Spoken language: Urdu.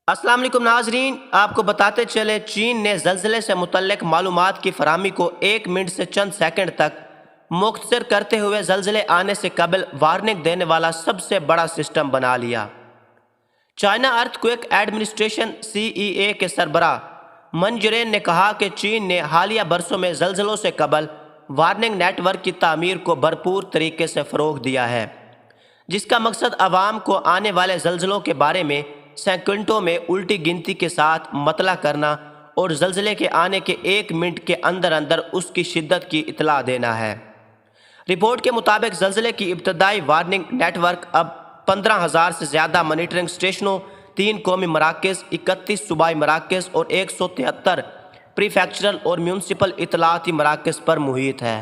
السلام علیکم ناظرین، آپ کو بتاتے چلے چین نے زلزلے سے متعلق معلومات کی فراہمی کو 1 منٹ سے چند سیکنڈ تک مختصر کرتے ہوئے زلزلے آنے سے قبل وارننگ دینے والا سب سے بڑا سسٹم بنا لیا۔ چائنا ارتھ کوئک ایڈمنسٹریشن CEA کے سربراہ منجرین نے کہا کہ چین نے حالیہ برسوں میں زلزلوں سے قبل وارننگ نیٹ ورک کی تعمیر کو بھرپور طریقے سے فروغ دیا ہے، جس کا مقصد عوام کو آنے والے زلزلوں کے بارے میں سیکنڈوں میں الٹی گنتی کے ساتھ مطلع کرنا اور زلزلے کے آنے کے 1 منٹ کے اندر اندر اس کی شدت کی اطلاع دینا ہے۔ رپورٹ کے مطابق زلزلے کی ابتدائی وارننگ نیٹ ورک اب 15,000 سے زیادہ مانیٹرنگ اسٹیشنوں، 3 قومی مراکز، 31 صوبائی مراکز اور 173 پری فیکچرل اور میونسپل اطلاعاتی مراکز پر محیط ہے۔